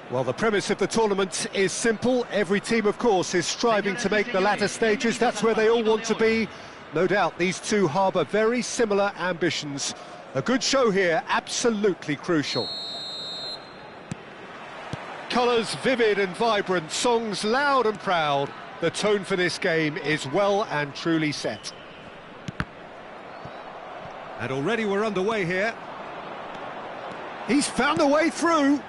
Well, the premise of the tournament is simple. Every team, of course, is striving to make the latter stages. That's where they all want to be. No doubt these two harbour very similar ambitions. A good show here, absolutely crucial. Colours vivid and vibrant, songs loud and proud. The tone for this game is well and truly set. And already we're underway here. He's found a way through.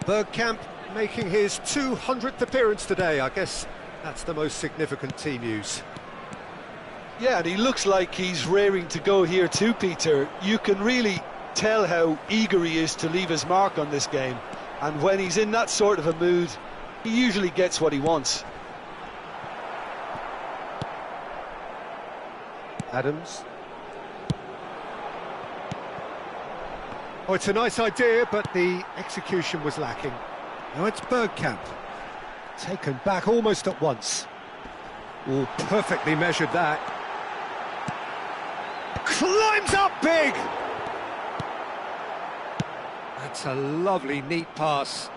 Bergkamp making his 200th appearance today. I guess that's the most significant team news. Yeah, and he looks like he's raring to go here too, Peter. You can really tell how eager he is to leave his mark on this game. And when he's in that sort of a mood, he usually gets what he wants. Adams. Oh, it's a nice idea, but the execution was lacking. Now it's Bergkamp. Taken back almost at once. Oh, perfectly measured that. Climbs up big! That's a lovely, neat pass.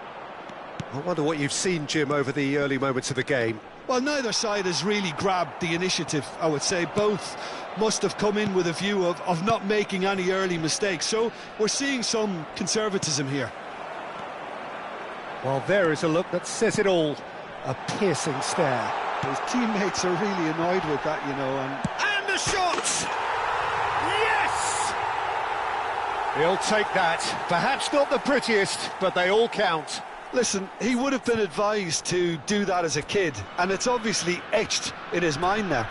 I wonder what you've seen, Jim, over the early moments of the game. Well, neither side has really grabbed the initiative, I would say. Both must have come in with a view of not making any early mistakes. So we're seeing some conservatism here. Well, there is a look that says it all. A piercing stare. His teammates are really annoyed with that, you know. And the shot! Yes! He'll take that. Perhaps not the prettiest, but they all count. Listen, he would have been advised to do that as a kid, and it's obviously etched in his mind now.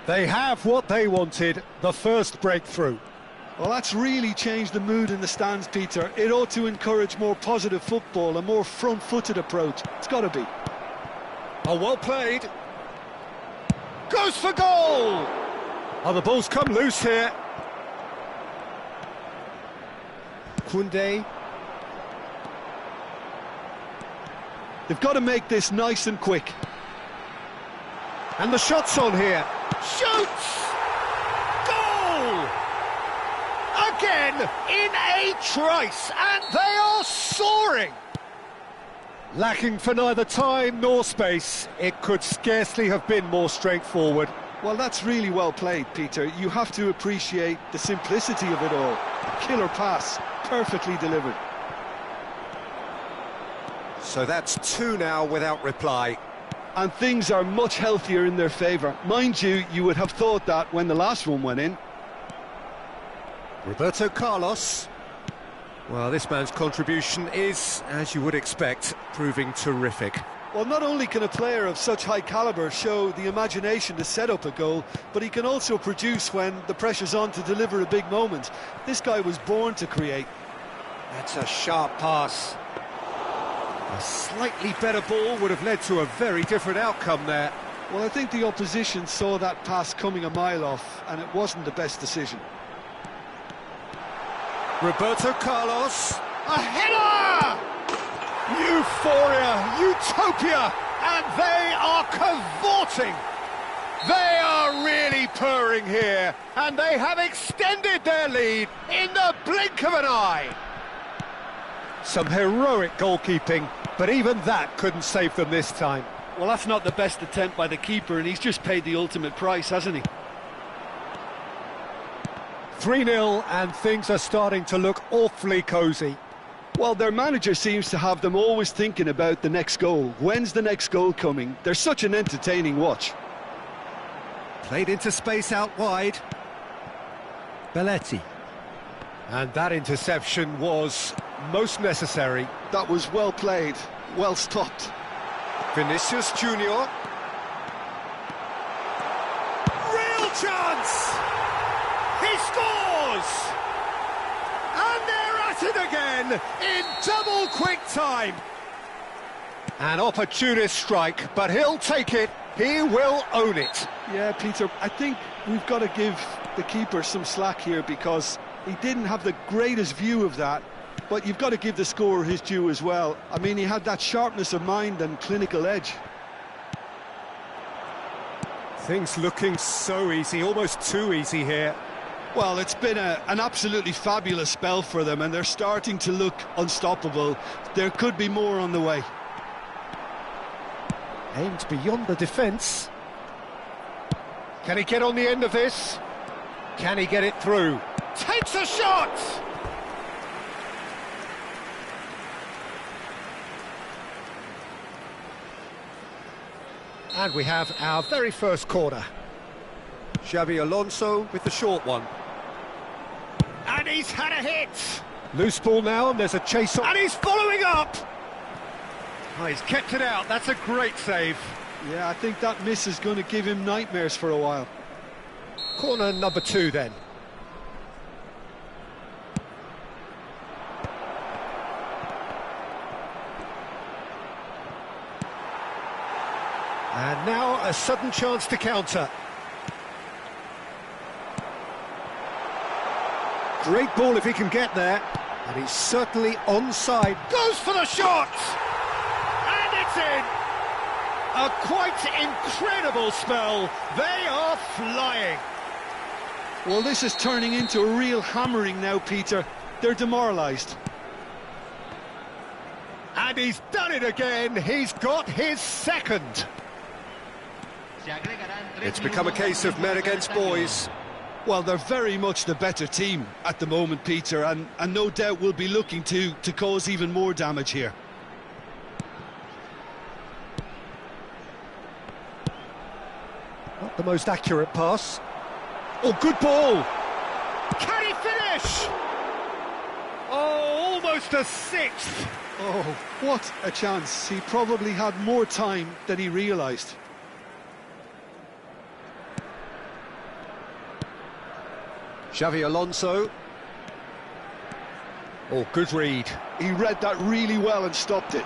They have what they wanted, the first breakthrough. Well, that's really changed the mood in the stands, Peter. It ought to encourage more positive football, a more front-footed approach. It's got to be. Oh, well played. Goes for goal! Oh, the ball's come loose here. Koundé. They've got to make this nice and quick. And the shot's on here. Shoots! Goal! again in a trice, and they are soaring. Lacking for neither time nor space, it could scarcely have been more straightforward. Well, that's really well played, Peter. You have to appreciate the simplicity of it all. Killer pass, perfectly delivered. So that's two now without reply. And things are much healthier in their favour. Mind you, you would have thought that when the last one went in. Roberto Carlos. Well, this man's contribution is, as you would expect, proving terrific. Well, not only can a player of such high calibre show the imagination to set up a goal, but he can also produce when the pressure's on to deliver a big moment. This guy was born to create. That's a sharp pass. A slightly better ball would have led to a very different outcome there. Well, I think the opposition saw that pass coming a mile off, and it wasn't the best decision. Roberto Carlos. A header! Euphoria, utopia, and they are cavorting. They are really purring here, and they have extended their lead in the blink of an eye. Some heroic goalkeeping, but even that couldn't save them this time. Well, that's not the best attempt by the keeper, and he's just paid the ultimate price, hasn't he? 3-0, and things are starting to look awfully cosy. Well, their manager seems to have them always thinking about the next goal. When's the next goal coming? They're such an entertaining watch. Played into space out wide. Belletti. And that interception was most necessary. That was well played, well stopped. Vinicius Junior. Real chance! He scores! And they're at it again in double quick time. An opportunist strike, but he'll take it. He will own it. Yeah, Peter, I think we've got to give the keeper some slack here because he didn't have the greatest view of that, but you've got to give the scorer his due as well. I mean, he had that sharpness of mind and clinical edge. Things looking so easy, almost too easy here. Well, it's been an absolutely fabulous spell for them, and they're starting to look unstoppable. There could be more on the way. Aimed beyond the defence. Can he get on the end of this? Can he get it through? Takes a shot! And we have our very first corner. Xabi Alonso with the short one. And he's had a hit! Loose ball now, and there's a chase on. And he's following up! Oh, he's kept it out, that's a great save. Yeah, I think that miss is going to give him nightmares for a while. Corner number 2 then. And now a sudden chance to counter. Great ball if he can get there. And he's certainly onside. Goes for the shot! And it's in! A quite incredible spell. They are flying. Well, this is turning into a real hammering now, Peter. They're demoralised. And he's done it again. He's got his second. It's become a case of men against boys. Well, they're very much the better team at the moment, Peter, and no doubt will be looking to cause even more damage here. Not the most accurate pass. Oh, good ball! Can he finish? Oh, almost a sixth! Oh, what a chance. He probably had more time than he realised. Xabi Alonso. Oh, good read. He read that really well and stopped it.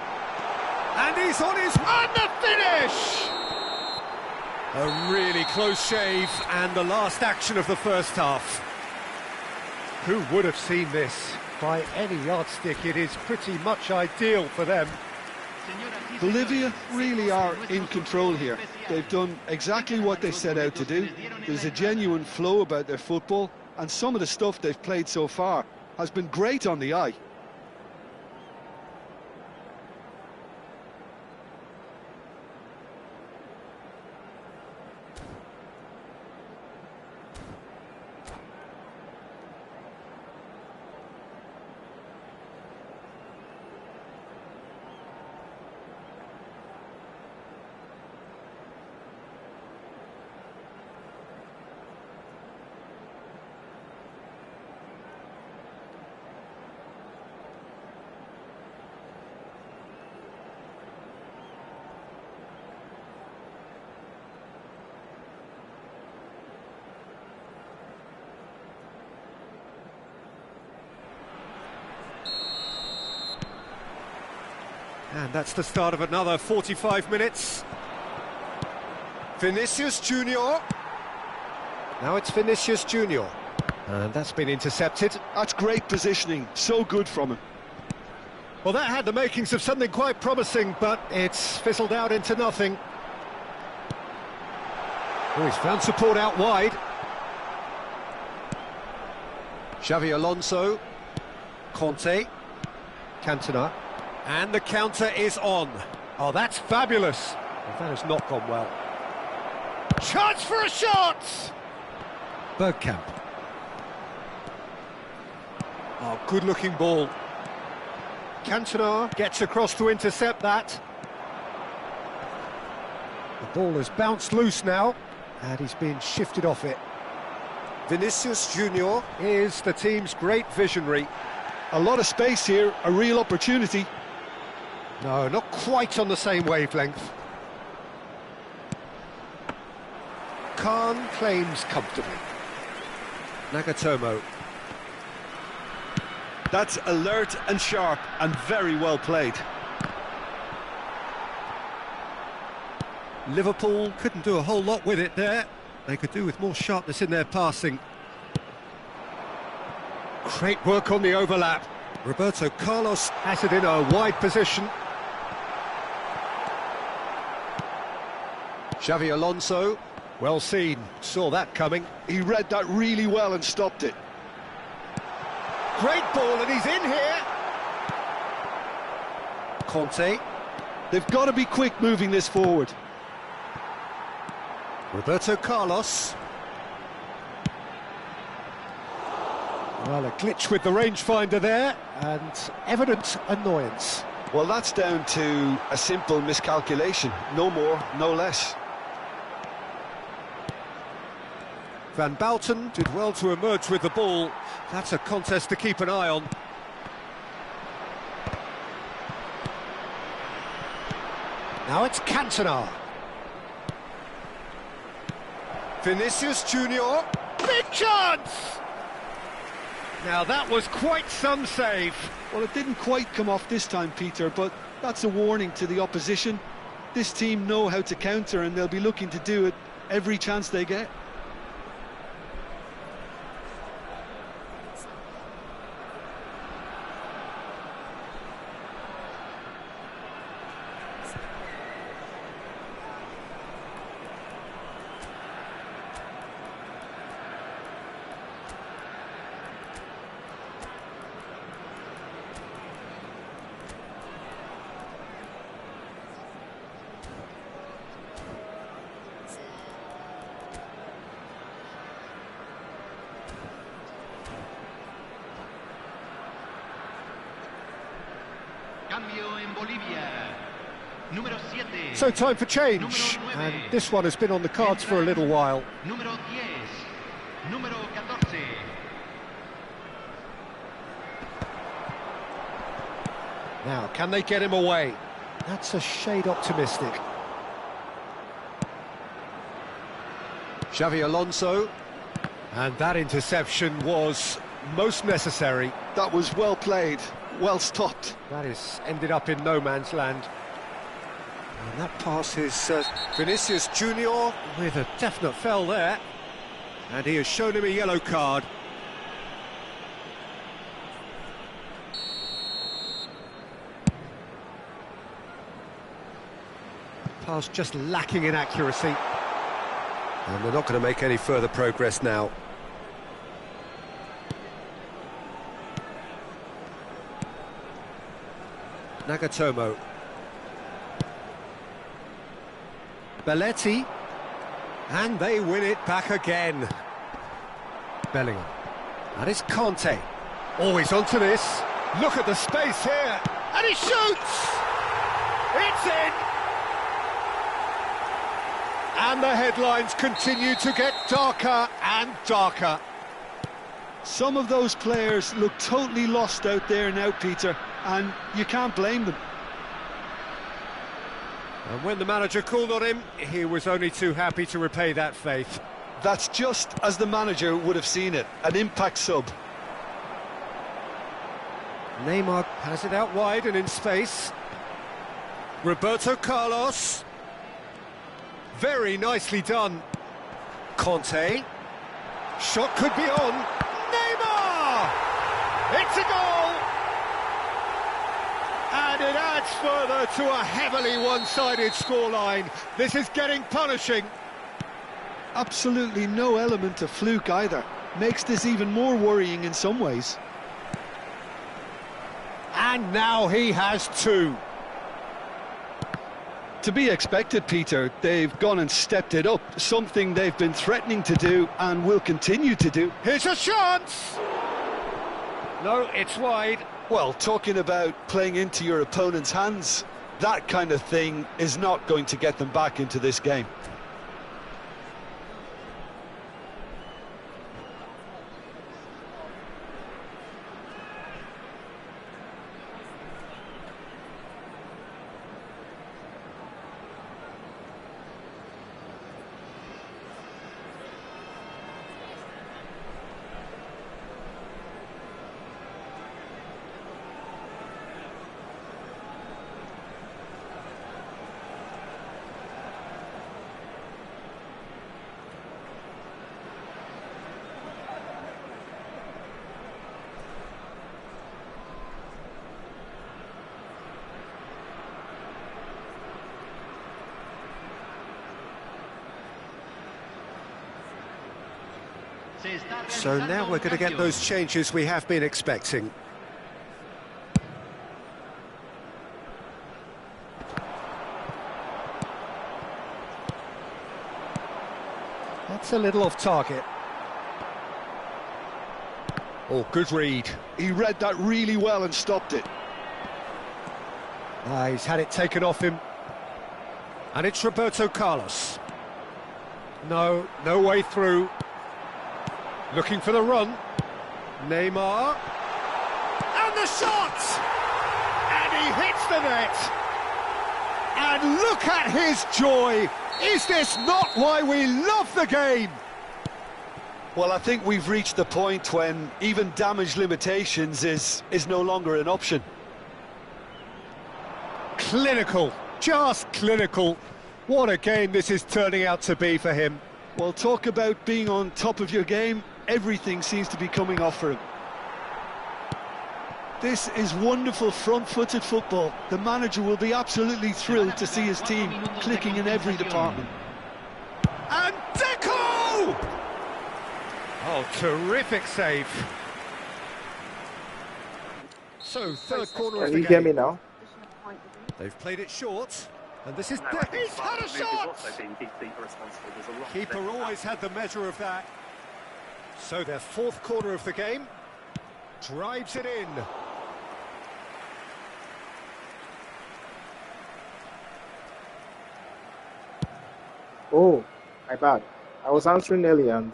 And he's on his... And the finish! A really close shave, and the last action of the first half. Who would have seen this? By any yardstick, it is pretty much ideal for them. Bolivia really are in control here. They've done exactly what they set out to do. There's a genuine flow about their football, and some of the stuff they've played so far has been great on the eye. And that's the start of another 45 minutes. Vinicius Junior. Now it's Vinicius Junior. And that's been intercepted. That's great positioning, so good from him. Well, that had the makings of something quite promising, but it's fizzled out into nothing. Oh, he's found support out wide. Xavi Alonso. Conte. Cantona. And the counter is on. Oh, that's fabulous. Well, that has not gone well. Chance for a shot! Bergkamp. Oh, good-looking ball. Cantona gets across to intercept that. The ball has bounced loose now, and he's been shifted off it. Vinicius Junior is the team's great visionary. A lot of space here, a real opportunity. No, not quite on the same wavelength. Khan claims comfortably. Nagatomo. That's alert and sharp and very well played. Liverpool couldn't do a whole lot with it there. They could do with more sharpness in their passing. Great work on the overlap. Roberto Carlos has it in a wide position. Xavi Alonso, well seen, saw that coming. He read that really well and stopped it. Great ball, and he's in here. Conte. They've got to be quick moving this forward. Roberto Carlos. Well, a glitch with the rangefinder there, and evident annoyance. Well, that's down to a simple miscalculation, no more, no less. Van Bouten did well to emerge with the ball. That's a contest to keep an eye on. Now it's Cantona. Vinicius Junior. Big chance! Now that was quite some save. Well, it didn't quite come off this time, Peter, but that's a warning to the opposition. This team know how to counter, and they'll be looking to do it every chance they get. So time for change, and this one has been on the cards for a little while. Now, can they get him away? That's a shade optimistic. Xavi Alonso, and that interception was most necessary. That was well played, well stopped. That is ended up in no man's land. And that pass is Vinicius Junior with a definite foul there. And he has shown him a yellow card. Pass just lacking in accuracy. And they're not going to make any further progress now. Nagatomo. Belletti. And they win it back again. Bellingham. And it's Conte. Always onto this. Look at the space here. And he shoots! It's in! And the headlines continue to get darker and darker. Some of those players look totally lost out there now, Peter, and you can't blame them. And when the manager called on him, he was only too happy to repay that faith. That's just as the manager would have seen it, an impact sub. Neymar has it out wide and in space. Roberto Carlos. Very nicely done. Conte. Shot could be on. Neymar! It's a goal! And it adds further to a heavily one-sided scoreline. This is getting punishing. Absolutely no element of fluke either. Makes this even more worrying in some ways. And now he has two. To be expected, Peter. They've gone and stepped it up, something they've been threatening to do and will continue to do. Here's a chance! No, it's wide. Well, talking about playing into your opponent's hands, that kind of thing is not going to get them back into this game. So now we're going to get those changes we have been expecting. That's a little off target. Oh, good read. He read that really well and stopped it. He's had it taken off him. And it's Roberto Carlos. No way through. Looking for the run. Neymar. And the shot! And he hits the net. And look at his joy. Is this not why we love the game? Well, I think we've reached the point when even damage limitations is no longer an option. Clinical. Just clinical. What a game this is turning out to be for him. Well, talk about being on top of your game. Everything seems to be coming off for him. This is wonderful front-footed football. The manager will be absolutely thrilled to see his team clicking in every department. And Deco! Oh, terrific save. So, third corner of the game. Can you hear me now? They've played it short. And this is Deco. He's had a shot! Keeper always had the measure of that. So their fourth corner of the game. Drives it in. Oh, my bad. I was answering earlier and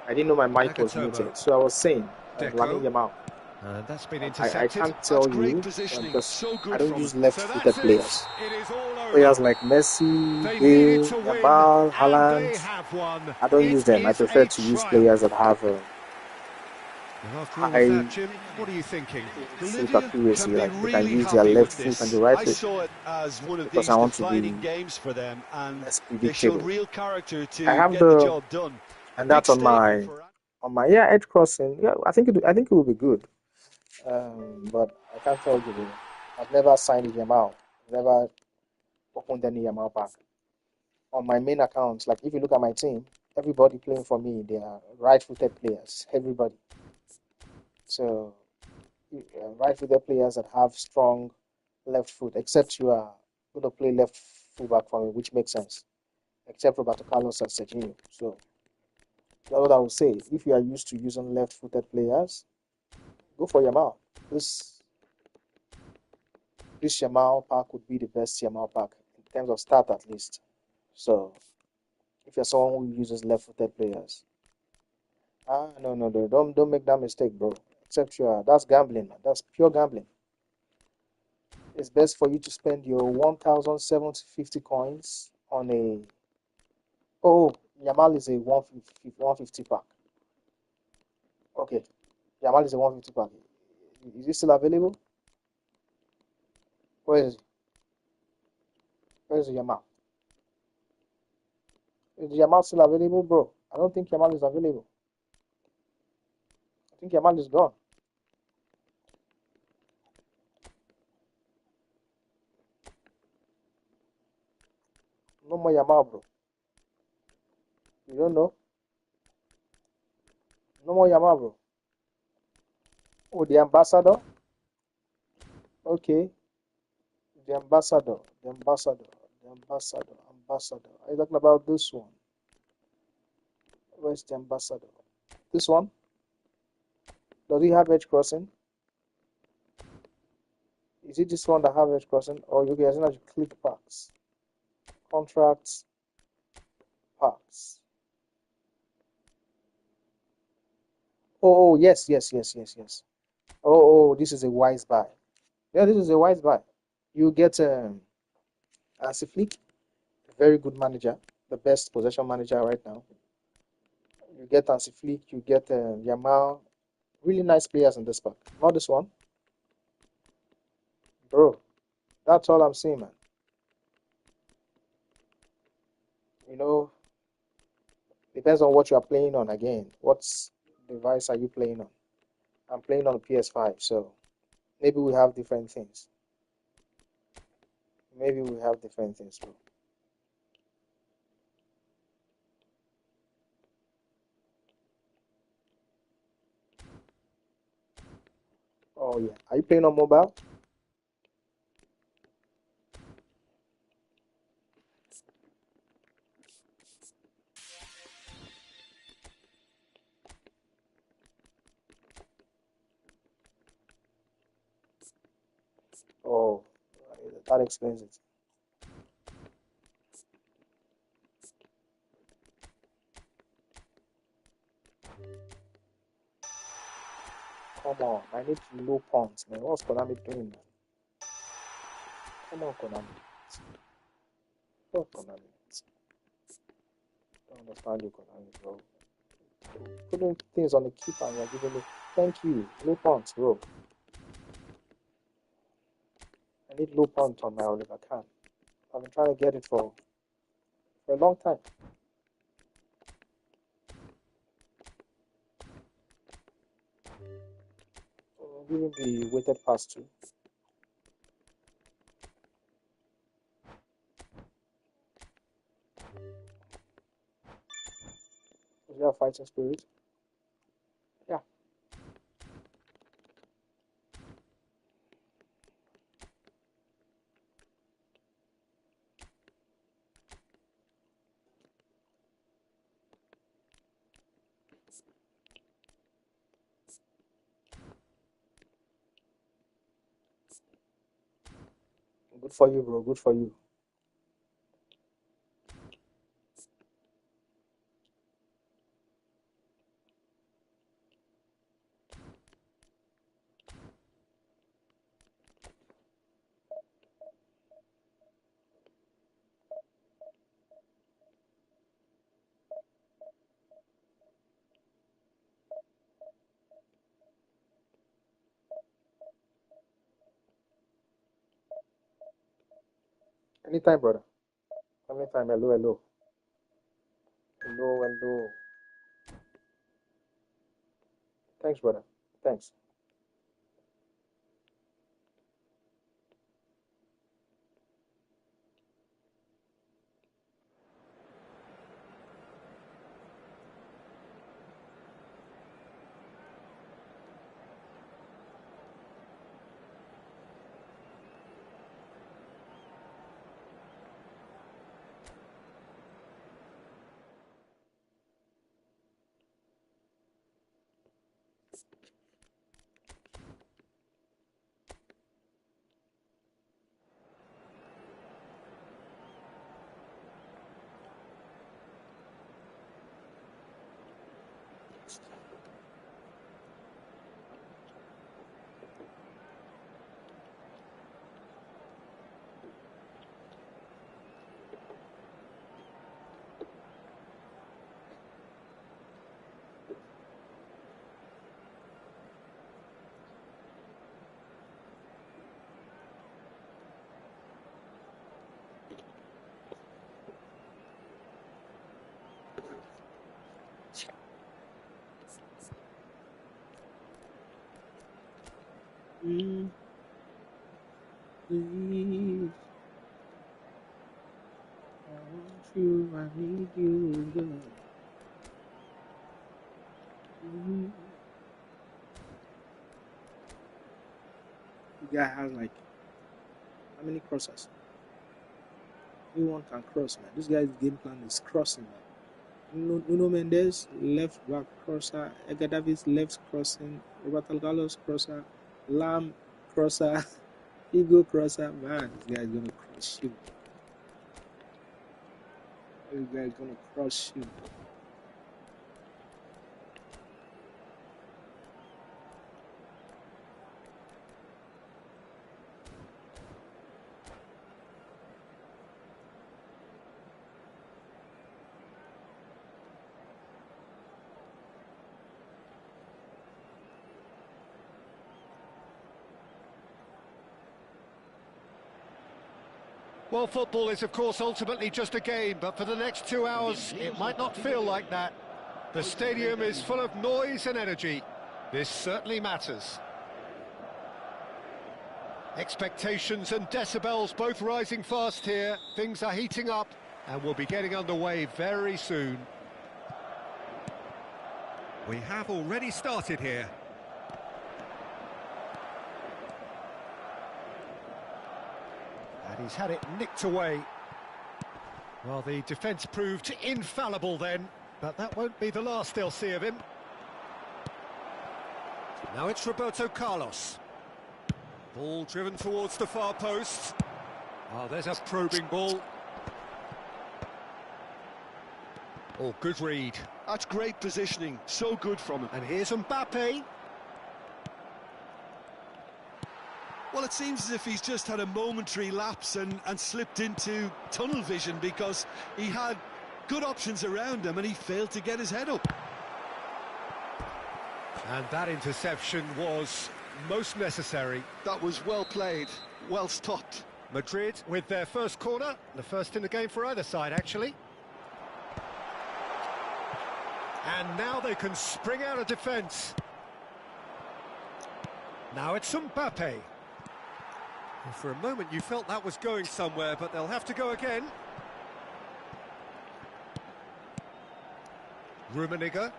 I didn't know my mic was muted. So I was saying, running them out. And that's been I intercepted. can't tell you because I don't use left-footed players. It is all over. Players like Messi, Bale, Yamal, Haaland, I don't use them. I prefer to use players that have high what are you thinking? foot accuracy, like they can use their left foot and the right foot, because I want to be less predictable. I have the, and that's on my edge crossing. Yeah, I think it will be good, but I can't tell you. I've never signed Yamal, never opened any Yamal pack on my main accounts. Like if you look at my team, everybody playing for me, they are right-footed players. Everybody. So right-footed players that have strong left foot, except you are going to play left fullback for me, which makes sense. Except Roberto Carlos and Serginho. So that's what I would say. If you are used to using left-footed players, go for Yamal. This Yamal pack would be the best Yamal pack in terms of start at least. So if you're someone who uses left-footed players, no, don't make that mistake, bro. Except that's gambling, man. That's pure gambling. It's best for you to spend your 1,750 coins on a. Oh, Yamal is a 150 pack. Okay, Yamal is a 150 pack. Is it still available? Where is it? Where is Yamal? Is Yamal still available, bro? I don't think Yamal is available. I think Yamal is gone. No more Yamal, bro. You don't know? No more Yamal, bro. Oh, the ambassador? Okay. The ambassador. The ambassador. The ambassador. Ambassador. Are you talking about this one? Where's the ambassador? This one? Does he have edge crossing? Is it this one that have edge crossing? Or okay, as soon as you click packs. Contracts. Packs. Oh, yes. Oh, this is a wise buy. Yeah, this is a wise buy. You get Hansi Flick, a very good manager, the best possession manager right now. You get Hansi Flick, you get Yamal, really nice players in this pack. Not this one, bro. That's all I'm saying, man. You know, depends on what you are playing on. Again, what device are you playing on? I'm playing on a PS5, so maybe we have different things. Maybe we have different things, bro. Oh yeah, are you playing on mobile? Oh, that explains it. Come on, I need low points, man. What's Konami doing, man? Come on, Konami. What Konami? I don't understand you, Konami, bro. Putting things on the keeper and you're giving me thank you. Low points, bro. I need low points on my Oliver Kahn. I've been trying to get it for a long time. Give him the weighted pass too. Does he have fighting spirit? Yeah. Good for you, bro. Good for you. Anytime, brother. Anytime. Hello. Hello. Thanks, brother. Thanks. Please. I want you, I need you, girl. The guy has like how many crosses? Everyone can cross, man. This guy's game plan is crossing, man. Nuno Mendes, left back crosser. Edgar Davids, left crossing. Roberto Carlos, crosser. Lam, crosser. Figo, crosser. Man, this guy is gonna crush you. This guy is gonna crush you. Well, football is, of course, ultimately just a game, but for the next 2 hours, it might not feel like that. The stadium is full of noise and energy. This certainly matters. Expectations and decibels both rising fast here. Things are heating up, and we'll be getting underway very soon. We have already started here. And he's had it nicked away. Well, the defence proved infallible then, but that won't be the last they'll see of him. Now it's Roberto Carlos. Ball driven towards the far post. Oh, there's a probing ball. Oh, good read. That's great positioning, so good from him. And here's Mbappe. Well, it seems as if he's just had a momentary lapse and slipped into tunnel vision, because he had good options around him and he failed to get his head up. And that interception was most necessary. That was well played, well stopped. Madrid with their first corner, the first in the game for either side, actually. And now they can spring out of defence. Now it's Mbappe. Well, for a moment you felt that was going somewhere, but they'll have to go again. Rummenigge.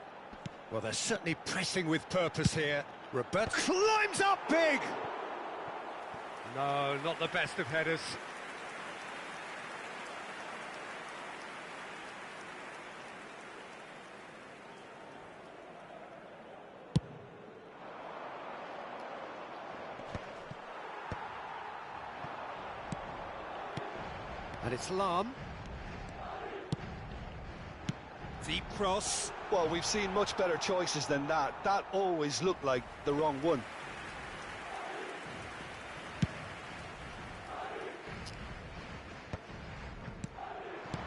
Well, they're certainly pressing with purpose here. Robert climbs up big! No, not the best of headers. And it's Lam. Deep cross. Well, we've seen much better choices than that. That always looked like the wrong one.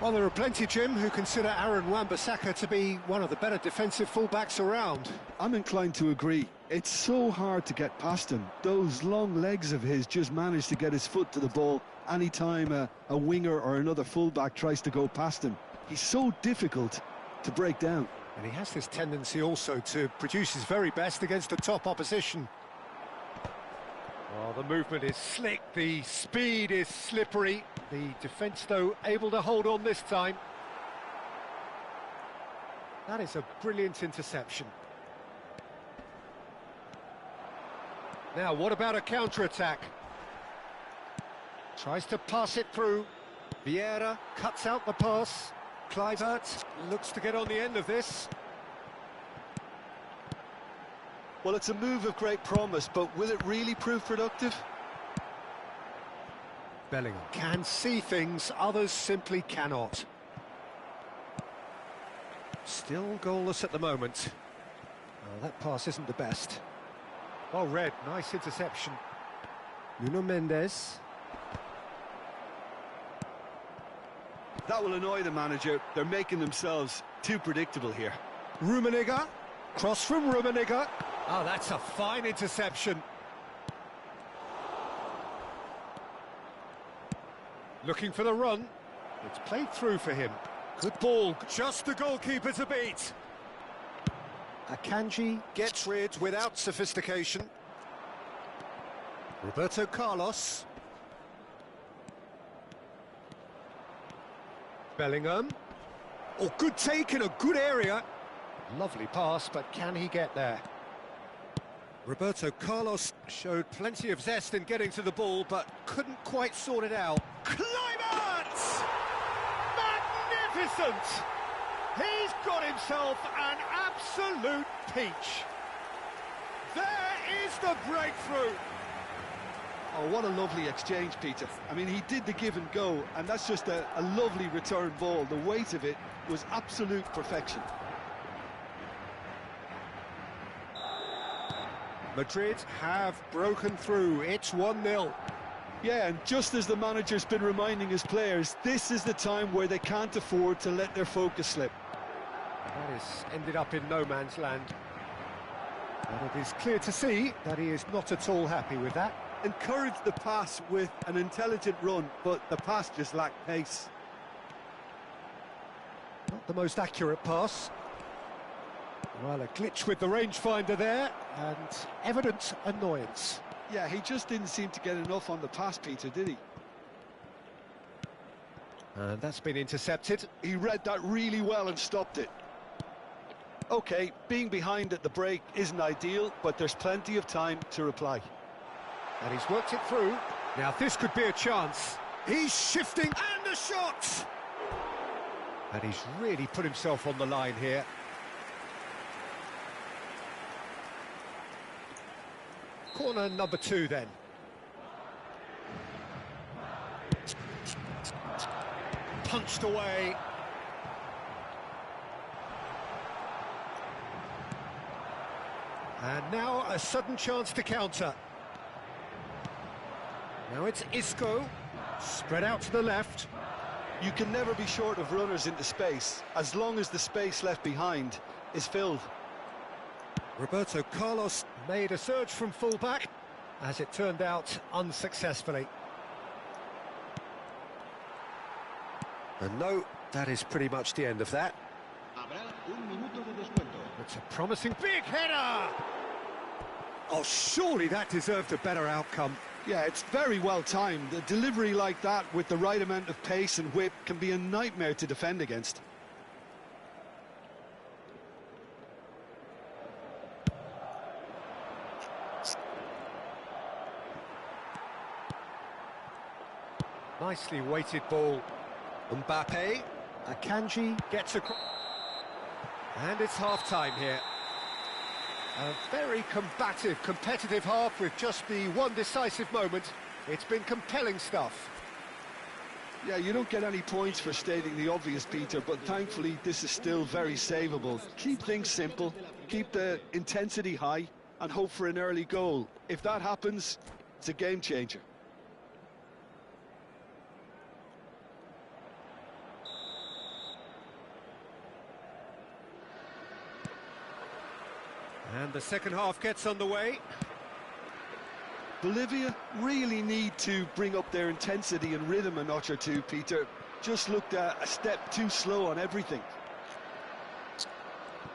Well, there are plenty, Jim, who consider Aaron Wan-Bissaka to be one of the better defensive fullbacks around. I'm inclined to agree. It's so hard to get past him. Those long legs of his just manage to get his foot to the ball anytime a winger or another fullback tries to go past him. He's so difficult to break down. And he has this tendency also to produce his very best against the top opposition. Well, the movement is slick, the speed is slippery. The defence, though, able to hold on this time. That is a brilliant interception. Now, what about a counter-attack? Tries to pass it through. Vieira cuts out the pass. Kluivert looks to get on the end of this. Well, it's a move of great promise, but will it really prove productive? Bellingham can see things, others simply cannot. Still goalless at the moment. Well, that pass isn't the best. Well read, nice interception. Nuno Mendes. That will annoy the manager. They're making themselves too predictable here. Rummenigge. Cross from Rummenigge. Oh, that's a fine interception. Looking for the run. It's played through for him. Good ball. Just the goalkeeper to beat. Akanji gets rid without sophistication. Roberto Carlos. Bellingham. Oh, good take in a good area. Lovely pass, but can he get there? Roberto Carlos showed plenty of zest in getting to the ball, but couldn't quite sort it out. Climax! Magnificent! He's got himself an absolute peach. There is the breakthrough. Oh, what a lovely exchange, Peter. I mean, he did the give and go, and that's just a lovely return ball. The weight of it was absolute perfection. Madrid have broken through. It's 1-0. Yeah, and just as the manager's been reminding his players, this is the time where they can't afford to let their focus slip. That has ended up in no man's land. And it is clear to see that he is not at all happy with that. Encouraged the pass with an intelligent run, but the pass just lacked pace. Not the most accurate pass. Well, a glitch with the rangefinder there, and evident annoyance. Yeah, he just didn't seem to get enough on the pass, Peter, did he? And that's been intercepted. He read that really well and stopped it. OK, being behind at the break isn't ideal, but there's plenty of time to reply. And he's worked it through. Now this could be a chance. He's shifting, and a shot! And he's really put himself on the line here. Corner number 2 then. Punched away. And now a sudden chance to counter. Now it's Isco, spread out to the left. You can never be short of runners into space, as long as the space left behind is filled. Roberto Carlos made a surge from full-back, as it turned out unsuccessfully. And no, that is pretty much the end of that. It's a promising big header! Oh, surely that deserved a better outcome. Yeah, it's very well timed. A delivery like that with the right amount of pace and whip can be a nightmare to defend against. Nicely weighted ball. Mbappe, Akanji gets across. And it's half-time here. A very combative, competitive half with just the one decisive moment. It's been compelling stuff. Yeah, you don't get any points for stating the obvious, Peter, but thankfully this is still very savable. Keep things simple, keep the intensity high, and hope for an early goal. If that happens, it's a game changer. And the second half gets underway. Bolivia really need to bring up their intensity and rhythm a notch or two, Peter. Just looked a step too slow on everything.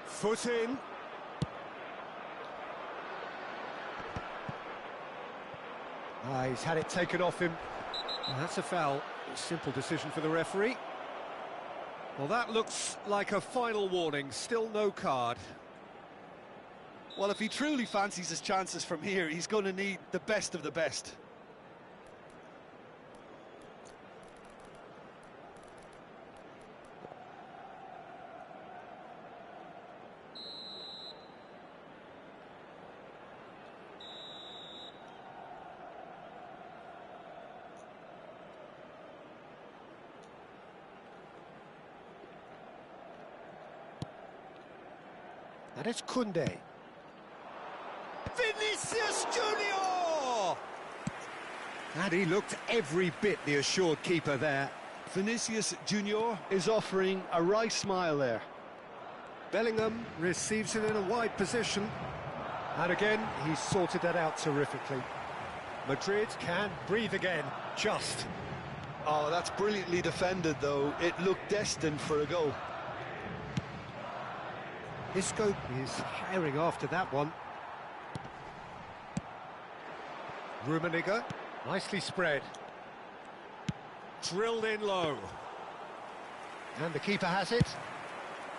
Foot in. He's had it taken off him. And that's a foul. A simple decision for the referee. Well, that looks like a final warning. Still no card. Well, if he truly fancies his chances from here, he's going to need the best of the best. And it's Koundé. Vinicius Junior! And he looked every bit the assured keeper there. Vinicius Junior is offering a wry smile there. Bellingham receives it in a wide position. And again, he's sorted that out terrifically. Madrid can breathe again, just. Oh, that's brilliantly defended, though. It looked destined for a goal. Isco is firing after that one. Rummenigge, nicely spread. Drilled in low. And the keeper has it.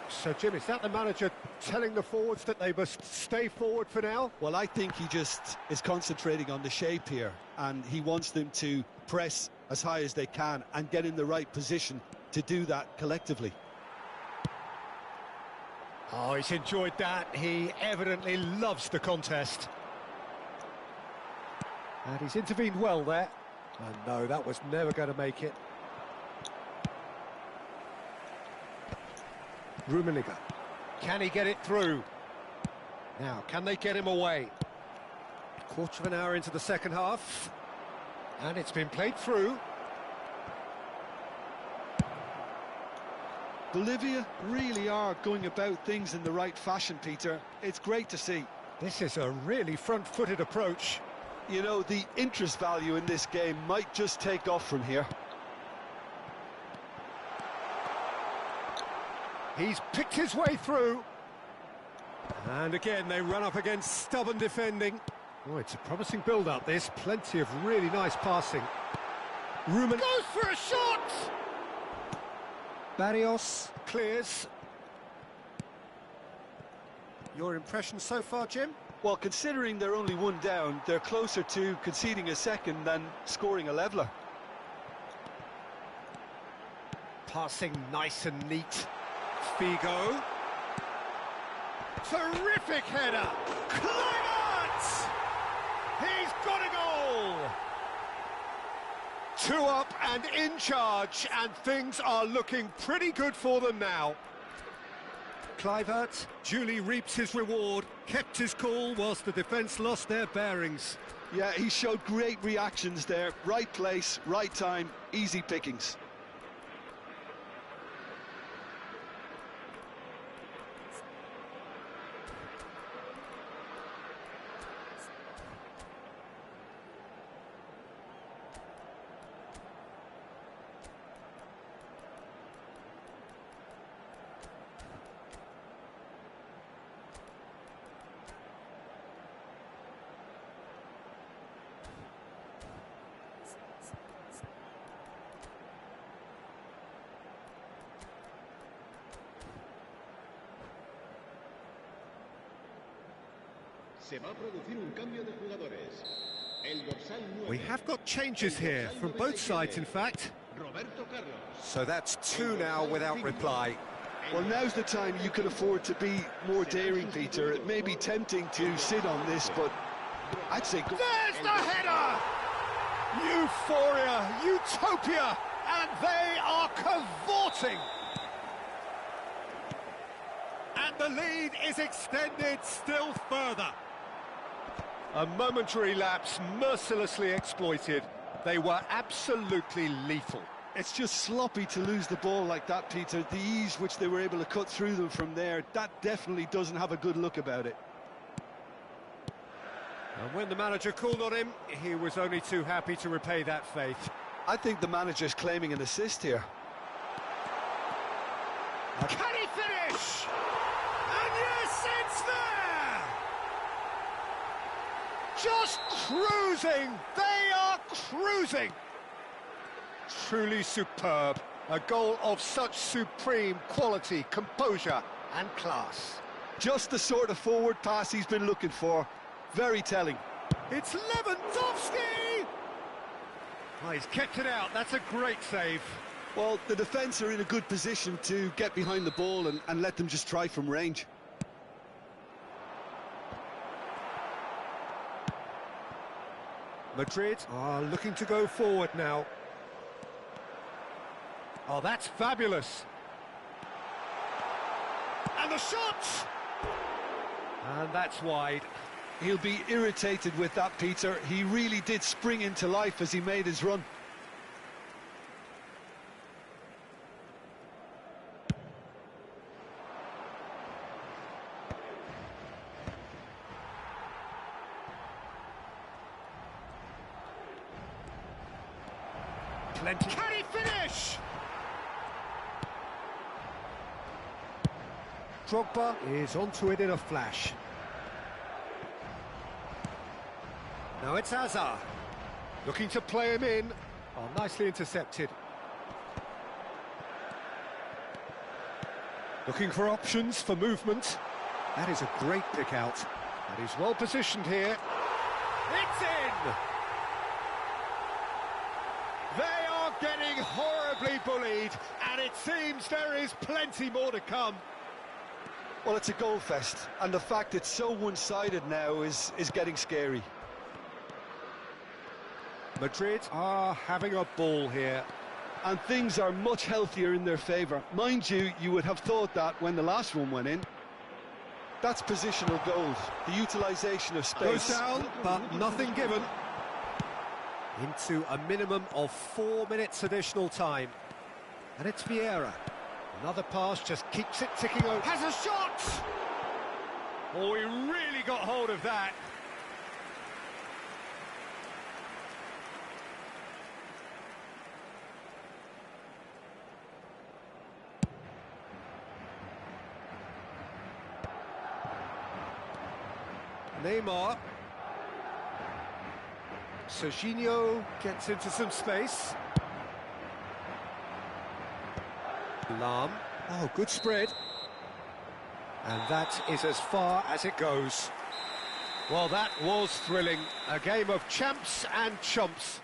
So, Jim, is that the manager telling the forwards that they must stay forward for now? Well, I think he just is concentrating on the shape here, and he wants them to press as high as they can and get in the right position to do that collectively. Oh, he's enjoyed that. He evidently loves the contest. And he's intervened well there. And no, that was never going to make it. Rummenigge. Can he get it through? Now, can they get him away? Quarter of an hour into the second half. And it's been played through. Bolivia really are going about things in the right fashion, Peter. It's great to see. This is a really front-footed approach. You know, the interest value in this game might just take off from here. He's picked his way through. And again, they run up against stubborn defending. Oh, it's a promising build-up, this. Plenty of really nice passing. Rumen goes for a shot! Barrios clears. Your impression so far, Jim? Well, considering they're only one down, they're closer to conceding a second than scoring a leveller. Passing nice and neat. Figo. Terrific header! Clement! He's got a goal! 2 up and in charge, and things are looking pretty good for them now. Kluivert duly reaps his reward, kept his cool whilst the defence lost their bearings. Yeah, he showed great reactions there. Right place, right time, easy pickings. We have got changes here, from both sides in fact. So that's 2 now without reply. Well, now's the time you can afford to be more daring, Peter. It may be tempting to sit on this, but I'd say... There's the header! Euphoria, utopia, and they are cavorting! And the lead is extended still further. A momentary lapse mercilessly exploited. They were absolutely lethal. It's just sloppy to lose the ball like that, Peter. The ease which they were able to cut through them from there, that definitely doesn't have a good look about it. And when the manager called on him, he was only too happy to repay that faith. I think the manager's claiming an assist here. Can he finish? And yes, it's there! Just cruising! They are cruising! Truly superb. A goal of such supreme quality, composure and class. Just the sort of forward pass he's been looking for. Very telling. It's Lewandowski! Oh, he's kept it out. That's a great save. Well, the defence are in a good position to get behind the ball and let them just try from range. Madrid are looking to go forward now. Oh, that's fabulous. And the shot! And that's wide. He'll be irritated with that, Peter. He really did spring into life as he made his run. Plenty. Can he finish? Drogba is onto it in a flash. Now it's Hazard. Looking to play him in. Oh, nicely intercepted. Looking for options for movement. That is a great pick out. And he's well positioned here. It's in! They are getting horribly bullied, and it seems there is plenty more to come. Well, it's a goal fest, and the fact it's so one-sided now is getting scary. Madrid are having a ball here. And things are much healthier in their favour. Mind you, you would have thought that when the last one went in. That's positional gold, the utilisation of space. Goes down, but nothing given. Into a minimum of 4 minutes additional time. And it's Vieira. Another pass, just keeps it ticking over. Has a shot! Oh, he really got hold of that. Neymar. Serginho gets into some space. Lam. Oh, good spread. And that is as far as it goes. Well, that was thrilling. A game of champs and chumps.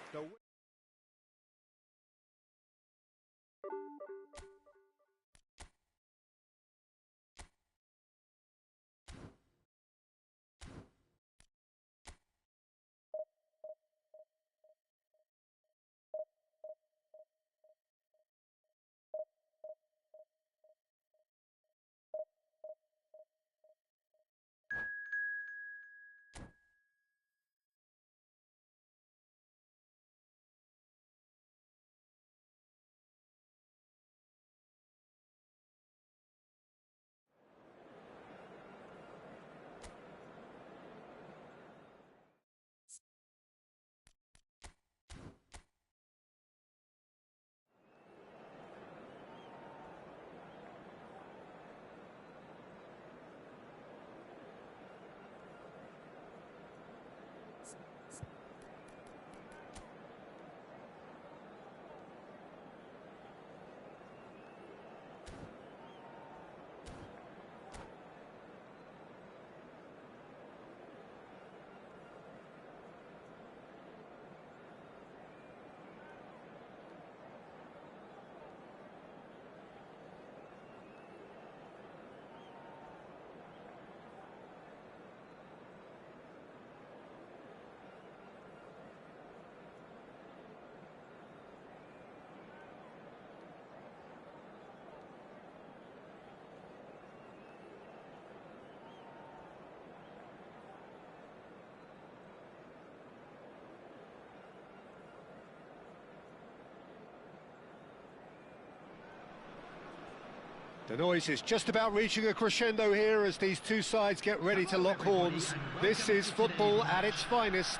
The noise is just about reaching a crescendo here as these two sides get ready to lock horns. This is football at its finest.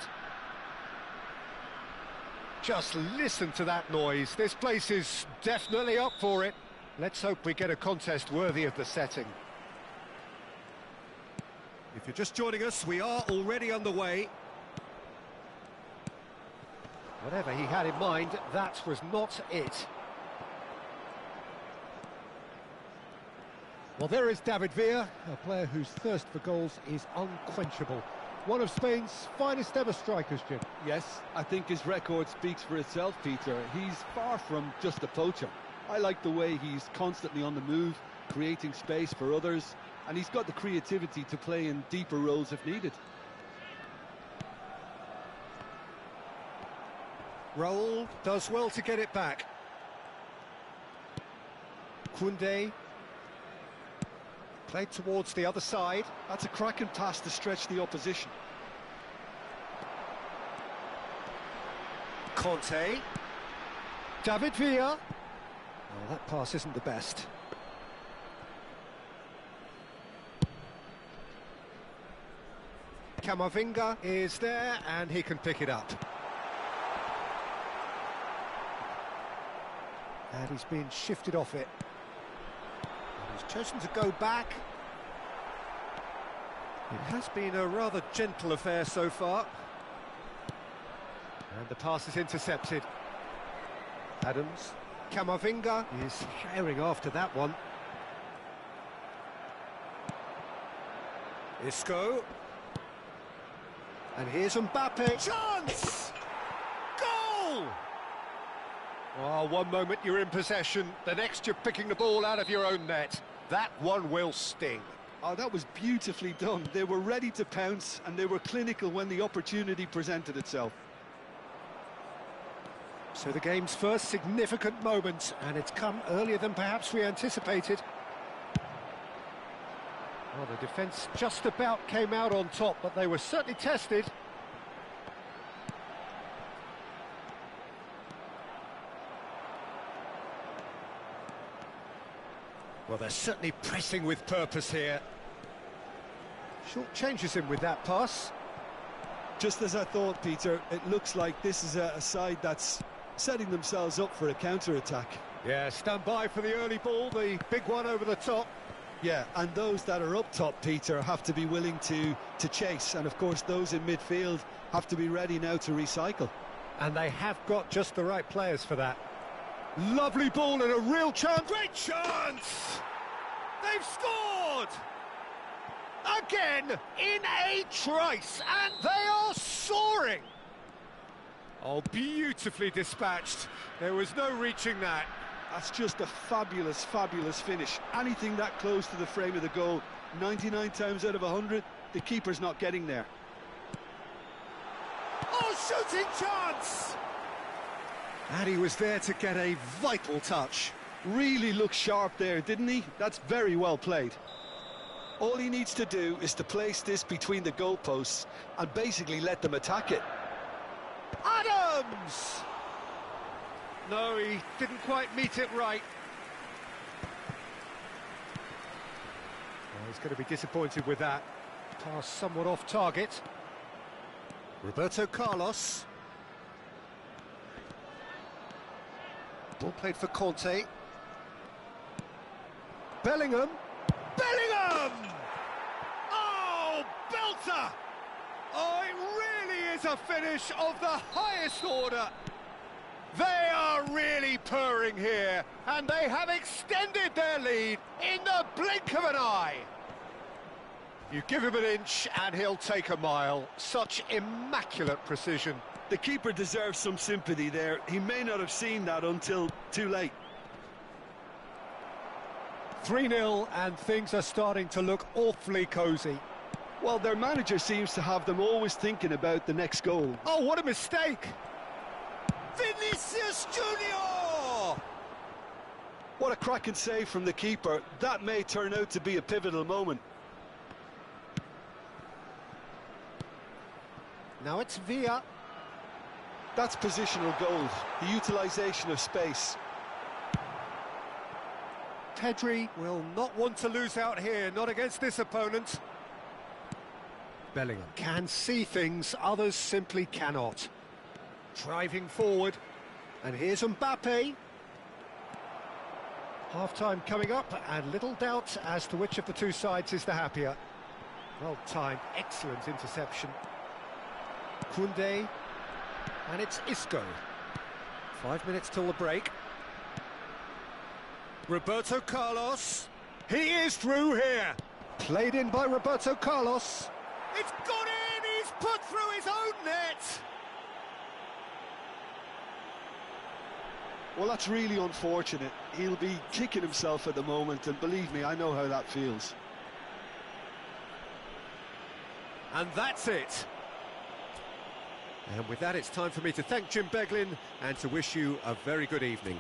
Just listen to that noise. This place is definitely up for it. Let's hope we get a contest worthy of the setting. If you're just joining us, we are already underway. Whatever he had in mind, that was not it. Well, there is David Villa, a player whose thirst for goals is unquenchable. One of Spain's finest ever strikers, Jim. Yes, I think his record speaks for itself, Peter. He's far from just a poacher. I like the way he's constantly on the move, creating space for others, and he's got the creativity to play in deeper roles if needed. Raul does well to get it back. Koundé. Played towards the other side. That's a cracking pass to stretch the opposition. Conte. David Villa. Oh, that pass isn't the best. Camavinga is there and he can pick it up. And he's been shifted off it. He's chosen to go back. It has been a rather gentle affair so far. And the pass is intercepted. Adams. Camavinga is sharing after that one. Isco. And here's Mbappe. Chance! Goal! Oh, one moment you're in possession, the next you're picking the ball out of your own net. That one will sting. Oh, that was beautifully done. They were ready to pounce and they were clinical when the opportunity presented itself. So the game's first significant moment, and it's come earlier than perhaps we anticipated. Well, the defence just about came out on top, but they were certainly tested. Well, they're certainly pressing with purpose here. Short changes him with that pass. Just as I thought, Peter, it looks like this is a side that's setting themselves up for a counter-attack. Yeah, stand by for the early ball, the big one over the top. Yeah, and those that are up top, Peter, have to be willing to chase. And, of course, those in midfield have to be ready now to recycle. And they have got just the right players for that. Lovely ball and a real chance. Great chance! They've scored! Again, in a trice, and they are soaring! Oh, beautifully dispatched. There was no reaching that. That's just a fabulous, fabulous finish. Anything that close to the frame of the goal, 99 times out of 100, the keeper's not getting there. Oh, shooting chance! And he was there to get a vital touch. Really looked sharp there, didn't he? That's very well played. All he needs to do is to place this between the goalposts and basically let them attack it. Adams! No, he didn't quite meet it right. Well, he's going to be disappointed with that. Pass somewhat off target. Roberto Carlos. Ball played for Conte. Bellingham. Bellingham! Oh, belter! Oh, it really is a finish of the highest order. They are really purring here, and they have extended their lead in the blink of an eye. You give him an inch and he'll take a mile. Such immaculate precision. The keeper deserves some sympathy there. He may not have seen that until too late. 3-0, and things are starting to look awfully cosy. Well, their manager seems to have them always thinking about the next goal. Oh, what a mistake! Vinicius Junior! What a cracking save from the keeper. That may turn out to be a pivotal moment. Now it's Villa. That's positional gold, the utilisation of space. Pedri will not want to lose out here, not against this opponent. Bellingham can see things, others simply cannot. Driving forward, and here's Mbappe. Half-time coming up, and little doubt as to which of the two sides is the happier. Well-timed, excellent interception. Koundé, and it's Isco. 5 minutes till the break. Roberto Carlos. He is through here. Played in by Roberto Carlos. It's gone in! He's put through his own net! Well, that's really unfortunate. He'll be kicking himself at the moment, and believe me, I know how that feels. And that's it. And with that, it's time for me to thank Jim Beglin and to wish you a very good evening.